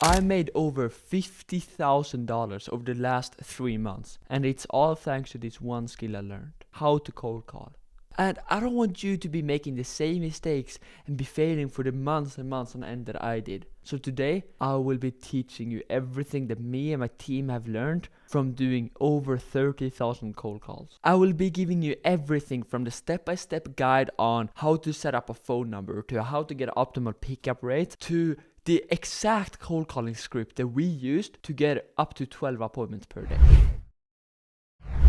I made over $50,000 over the last 3 months, and it's all thanks to this one skill I learned: how to cold call. And I don't want you to be making the same mistakes and be failing for the months and months on end that I did. So today I will be teaching you everything that me and my team have learned from doing over 30,000 cold calls. I will be giving you everything from the step-by-step guide on how to set up a phone number, to how to get optimal pickup rate, to the exact cold calling script that we used to get up to 12 appointments per day.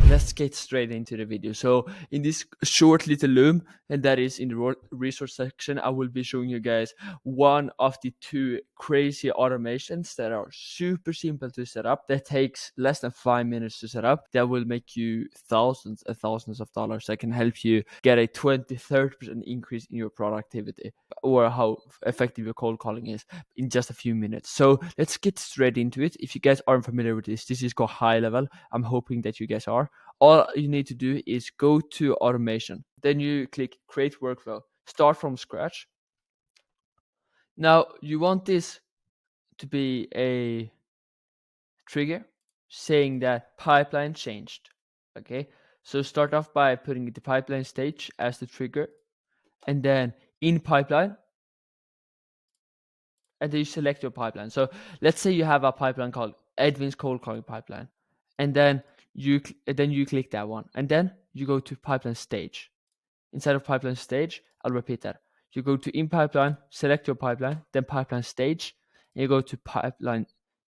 Let's get straight into the video. So in this short little loom, and that is in the resource section, I will be showing you guys one of the 2 crazy automations that are super simple to set up, that takes less than 5 minutes to set up, that will make you thousands and thousands of dollars, that can help you get a 20-30% increase in your productivity, or how effective your cold calling is, in just a few minutes. So let's get straight into it. If you guys aren't familiar with this is called high level. I'm hoping that you guys are. All you need to do is go to automation. Then you click create workflow. Start from scratch. Now you want this to be a trigger saying that pipeline changed. Okay, so start off by putting the pipeline stage as the trigger, and then in pipeline, and then you select your pipeline. So let's say you have a pipeline called Edwin's cold calling pipeline, and then you click that one, and then you go to pipeline stage. Inside of pipeline stage, I'll repeat that. You go to in pipeline, select your pipeline, then pipeline stage, and you go to pipeline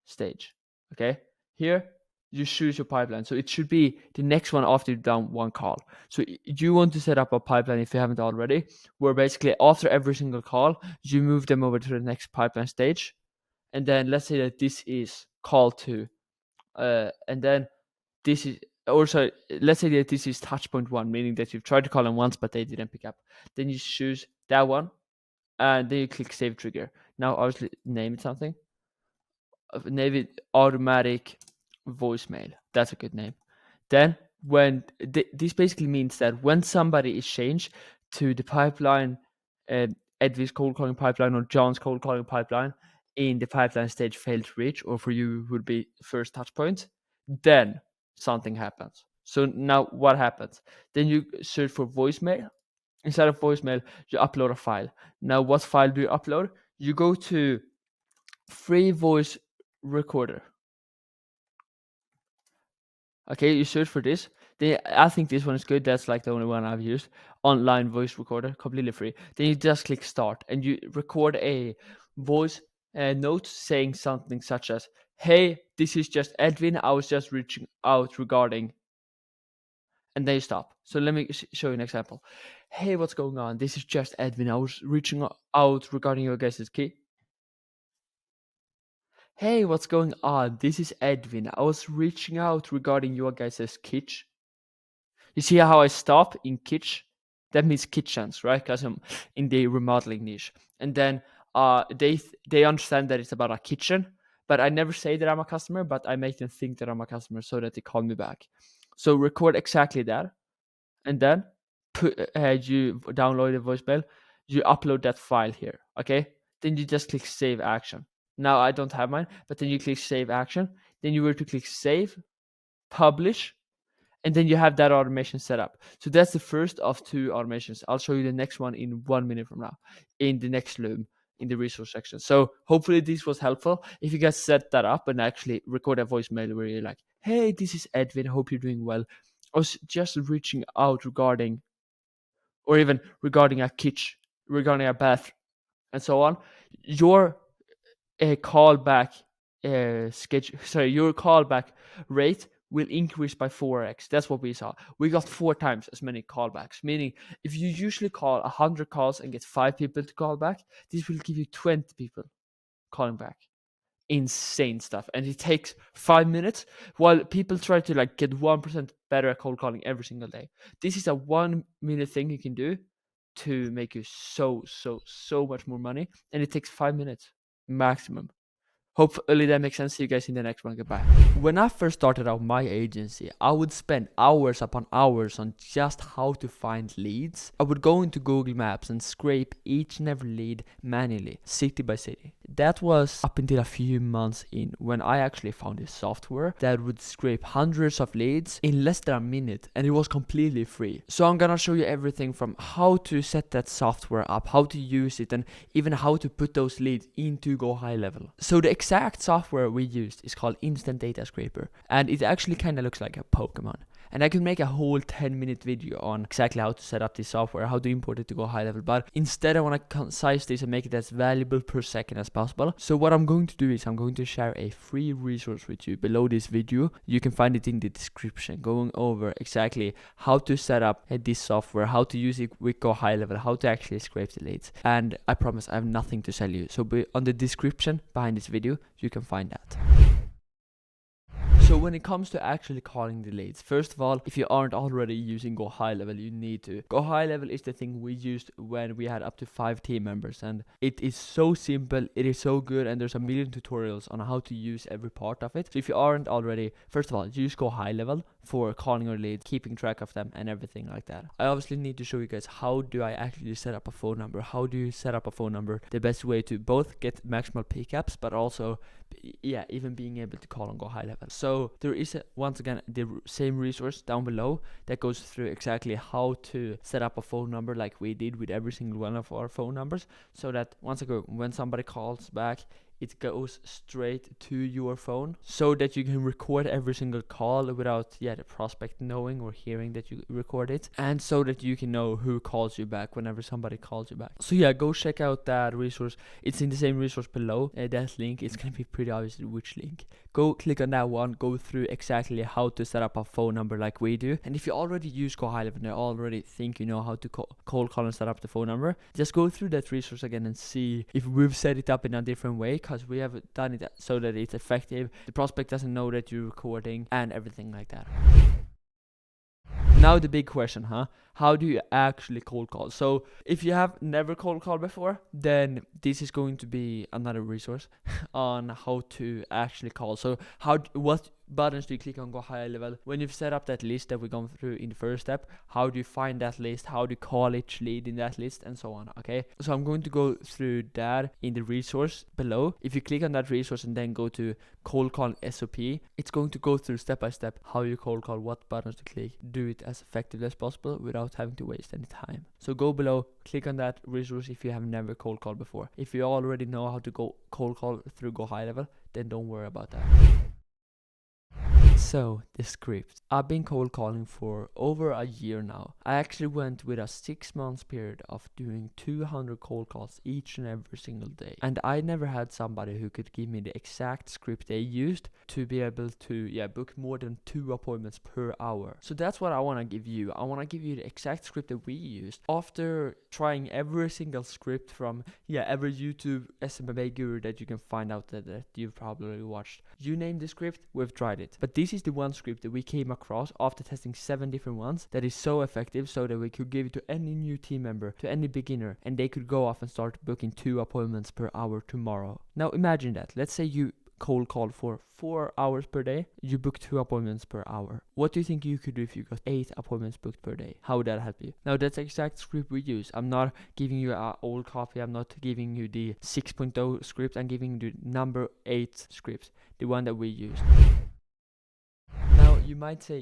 stage. Okay, here you choose your pipeline. So it should be the next one after you've done one call. So you want to set up a pipeline, if you haven't already, where basically after every single call, you move them over to the next pipeline stage. And then let's say that this is call 2. And then this is also, let's say that this is touch point 1, meaning that you've tried to call them once, but they didn't pick up. Then you choose that one, and then you click save trigger. Now obviously name it something. Name it automatic voicemail. That's a good name. Then when this basically means that when somebody is changed to the pipeline, Edwin's cold calling pipeline or John's cold calling pipeline, in the pipeline stage failed to reach, or for you would be first touch point, then something happens. So now what happens? Then you search for voicemail. Inside of voicemail, you upload a file. Now what file do you upload? You go to free voice recorder. Okay, you search for this. I think this one is good. That's like the only one I've used. Online voice recorder, completely free. Then you just click start, and you record a voice note saying something such as, "Hey, this is just Edwin. I was just reaching out regarding," and then you stop. So let me show you an example. "Hey, what's going on? This is just Edwin. I was reaching out regarding your guys' key." "Hey, what's going on? This is Edwin. I was reaching out regarding your guys' kitchen." You see how I stop in kitchen? That means kitchens, right? Because I'm in the remodeling niche. And then they understand that it's about a kitchen, but I never say that I'm a customer, but I make them think that I'm a customer so that they call me back. So record exactly that, and then you download the voicemail, you upload that file here, okay? Then you just click save action. Now I don't have mine, but then you click save action. Then you were to click save, publish, and then you have that automation set up. So that's the first of 2 automations. I'll show you the next one in 1 minute from now, in the next loom, in the resource section. So hopefully this was helpful. If you guys set that up and actually record a voicemail where you're like, "Hey, this is Edwin, hope you're doing well. I was just reaching out regarding," or even regarding a kitchen, regarding a bath, and so on, your callback your callback rate will increase by 4x. That's what we saw. We got 4 times as many callbacks, meaning if you usually call 100 calls and get 5 people to call back, this will give you 20 people calling back. Insane stuff. And it takes 5 minutes, while people try to like get 1% better at cold calling every single day. This is a 1 minute thing you can do to make you so much more money, and it takes 5 minutes maximum. Hopefully that makes sense. See you guys in the next one. Goodbye. When I first started out my agency, I would spend hours upon hours on just how to find leads. I would go into Google Maps and scrape each and every lead manually, city by city. That was up until a few months in, when I actually found a software that would scrape hundreds of leads in less than a minute, and it was completely free. So I'm gonna show you everything from how to set that software up, how to use it, and even how to put those leads into Go High Level. So the exact software we used is called Instant Data Scraper, and it actually kind of looks like a Pokemon. And I could make a whole 10-minute video on exactly how to set up this software, how to import it to Go High Level, but instead I want to concise this and make it as valuable per second as possible. So what I'm going to do is I'm going to share a free resource with you below this video. You can find it in the description, going over exactly how to set up this software, how to use it with Go High Level, how to actually scrape the leads. And I promise I have nothing to sell you. So on the description behind this video, you can find that. So when it comes to actually calling the leads, first of all, if you aren't already using Go High Level, you need to. Go High Level is the thing we used when we had up to 5 team members, and it is so simple, it is so good, and there's a million tutorials on how to use every part of it. So if you aren't already, first of all, use Go High Level for calling your leads, keeping track of them, and everything like that. I obviously need to show you guys how do I actually set up a phone number. How do you set up a phone number? The best way to both get maximal pickups, but also, yeah, even being able to call on Go High Level. So there is once again the same resource down below that goes through exactly how to set up a phone number like we did with every single one of our phone numbers, so that once again when somebody calls back, it goes straight to your phone, so that you can record every single call without the prospect knowing or hearing that you record it, and so that you can know who calls you back whenever somebody calls you back. So yeah, go check out that resource. It's in the same resource below. That link, it's gonna be pretty obvious which link. Go click on that one, go through exactly how to set up a phone number like we do. And if you already use Go High Level and you already think you know how to cold call and set up the phone number, just go through that resource again and see if we've set it up in a different way, because we have done it so that it's effective, the prospect doesn't know that you're recording, and everything like that. Now the big question, how do you actually cold call? So if you have never cold called before, then this is going to be another resource on how to actually call. So what buttons do you click on Go High Level? When you've set up that list that we're going through in the first step, how do you find that list? How do you call each lead in that list, and so on, okay? So I'm going to go through that in the resource below. If you click on that resource and then go to cold call SOP, it's going to go through step by step how you cold call, what buttons to click, do it as effectively as possible without having to waste any time. So go below, click on that resource if you have never cold called before. If you already know how to go cold call through Go High Level, then don't worry about that. So, the script. I've been cold calling for over a year now. I actually went with a 6 months period of doing 200 cold calls each and every single day. And I never had somebody who could give me the exact script they used to be able to book more than 2 appointments per hour. So that's what I want to give you. I want to give you the exact script that we used. After trying every single script from every YouTube SMMA guru that you can find out that you've probably watched. You name the script, we've tried it. But this is the one script that we came across after testing 7 different ones that is so effective, so that we could give it to any new team member, to any beginner, and they could go off and start booking 2 appointments per hour tomorrow. Now imagine that. Let's say you cold call for 4 hours per day, you book 2 appointments per hour. What do you think you could do if you got 8 appointments booked per day? How would that help you? Now that's the exact script we use. I'm not giving you an old copy, I'm not giving you the 6.0 script, I'm giving you the number 8 script, the one that we used. Now you might say,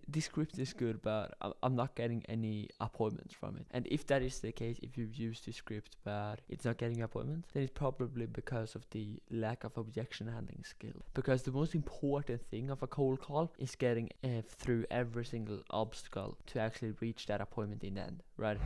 this script is good, but I'm not getting any appointments from it. And if that is the case, if you've used the script but it's not getting appointments, then it's probably because of the lack of objection handling skill. Because the most important thing of a cold call is getting through every single obstacle to actually reach that appointment in the end, right?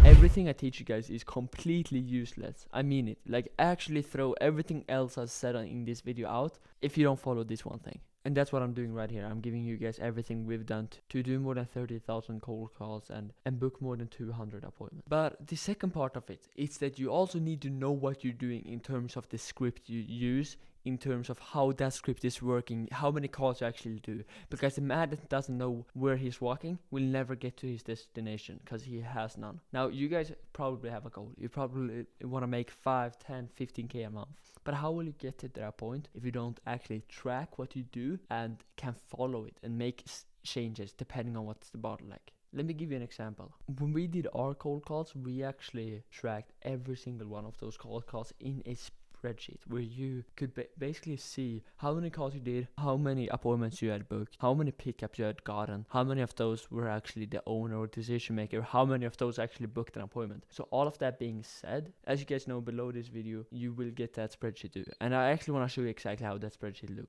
Everything I teach you guys is completely useless. I mean it. Like, actually throw everything else I said in this video out if you don't follow this one thing. And that's what I'm doing right here. I'm giving you guys everything we've done to do more than 30,000 cold calls and book more than 200 appointments. But the second part of it is that you also need to know what you're doing in terms of the script you use in terms of how that script is working, how many calls you actually do. Because the man that doesn't know where he's walking will never get to his destination because he has none. Now, you guys probably have a goal. You probably want to make 5, 10, 15k a month. But how will you get to that point if you don't actually track what you do and can follow it and make changes depending on what's the bottleneck? Let me give you an example. When we did our cold calls, we actually tracked every single one of those cold calls in a spreadsheet where you could basically see how many calls you did, how many appointments you had booked, how many pickups you had gotten, how many of those were actually the owner or decision maker, how many of those actually booked an appointment. So all of that being said, as you guys know below this video, you will get that spreadsheet too. And I actually want to show you exactly how that spreadsheet looks.